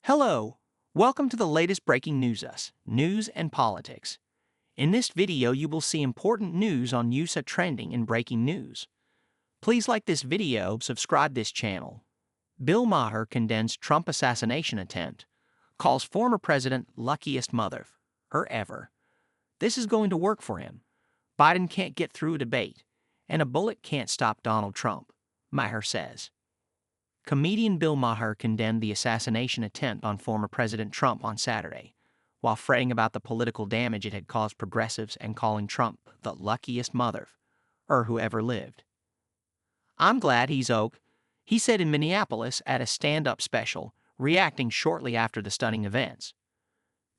Hello, welcome to the latest breaking news, news and politics. In this video, you will see important news on USA trending and breaking news. Please like this video, subscribe this channel. Bill Maher condemns Trump assassination attempt, calls former president luckiest motherf ever. This is going to work for him. Biden can't get through a debate, and a bullet can't stop Donald Trump, Maher says. Comedian Bill Maher condemned the assassination attempt on former President Trump on Saturday, while fretting about the political damage it had caused progressives and calling Trump the luckiest motherf who ever lived. "I'm glad he's OK," he said in Minneapolis at a stand-up special, reacting shortly after the stunning events.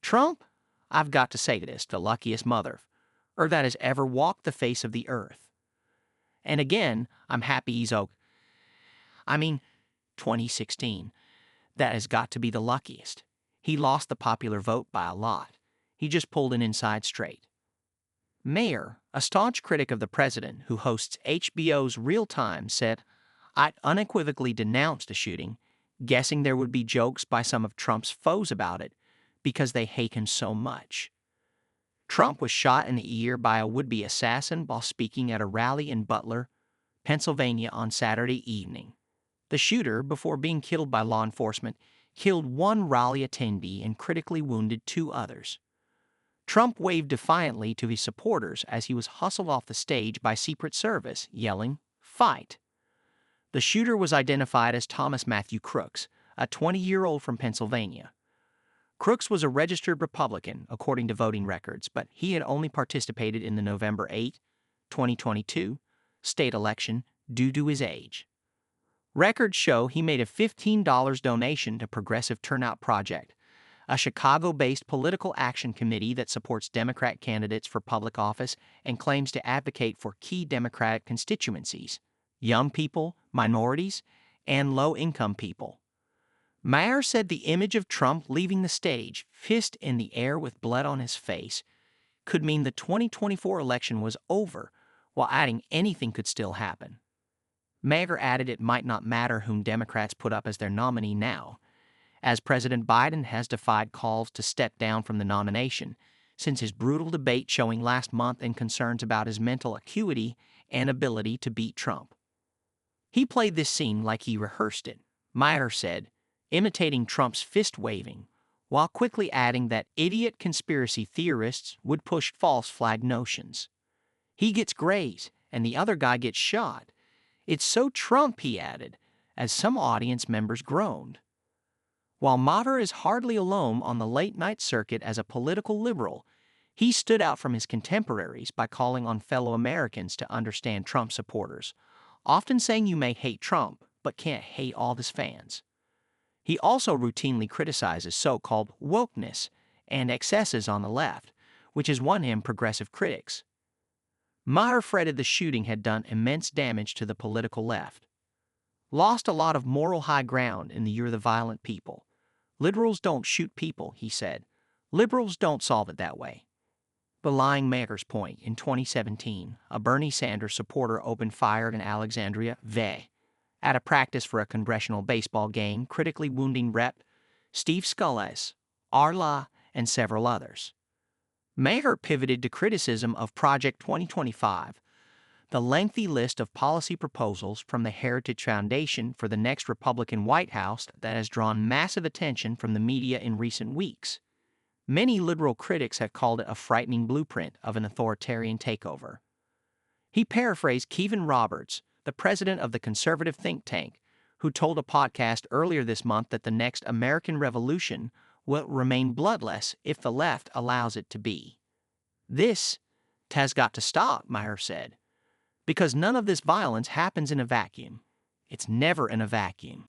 "Trump, I've got to say this, the luckiest motherf that has ever walked the face of the earth. And again, I'm happy he's OK. 2016. That has got to be the luckiest. He lost the popular vote by a lot. He just pulled an inside straight." Maher, a staunch critic of the president who hosts HBO's Real Time, said, "I'd unequivocally denounced the shooting, guessing there would be jokes by some of Trump's foes about it because they hate him so much." Trump was shot in the ear by a would-be assassin while speaking at a rally in Butler, Pennsylvania on Saturday evening. The shooter, before being killed by law enforcement, killed one rally attendee and critically wounded two others. Trump waved defiantly to his supporters as he was hustled off the stage by Secret Service, yelling, "Fight!" The shooter was identified as Thomas Matthew Crooks, a 20-year-old from Pennsylvania. Crooks was a registered Republican, according to voting records, but he had only participated in the November 8, 2022, state election due to his age. Records show he made a $15 donation to Progressive Turnout Project, a Chicago-based political action committee that supports Democrat candidates for public office and claims to advocate for key Democratic constituencies: young people, minorities, and low-income people. Maher said the image of Trump leaving the stage, fist in the air with blood on his face, could mean the 2024 election was over, while adding anything could still happen. Maher added it might not matter whom Democrats put up as their nominee now, as President Biden has defied calls to step down from the nomination since his brutal debate showing last month and concerns about his mental acuity and ability to beat Trump. "He played this scene like he rehearsed it," Maher said, imitating Trump's fist-waving, while quickly adding that idiot conspiracy theorists would push false flag notions. "He gets grazed, and the other guy gets shot. It's so Trump," he added, as some audience members groaned. While Maher is hardly alone on the late-night circuit as a political liberal, he stood out from his contemporaries by calling on fellow Americans to understand Trump supporters, often saying you may hate Trump, but can't hate all his fans. He also routinely criticizes so-called wokeness and excesses on the left, which has won him progressive critics. Maher fretted the shooting had done immense damage to the political left. "Lost a lot of moral high ground in the year of the violent people. Liberals don't shoot people," he said. "Liberals don't solve it that way." Belying Maher's point, in 2017, a Bernie Sanders supporter opened fire in Alexandria, VA, at a practice for a congressional baseball game, critically wounding Rep. Steve Scalise, Arla, and several others. Maher pivoted to criticism of Project 2025, the lengthy list of policy proposals from the Heritage Foundation for the next Republican White House that has drawn massive attention from the media in recent weeks. Many liberal critics have called it a frightening blueprint of an authoritarian takeover. He paraphrased Kevin Roberts, the president of the conservative think tank, who told a podcast earlier this month that the next American Revolution will remain bloodless if the left allows it to be. "This has got to stop," Maher said, "because none of this violence happens in a vacuum. It's never in a vacuum."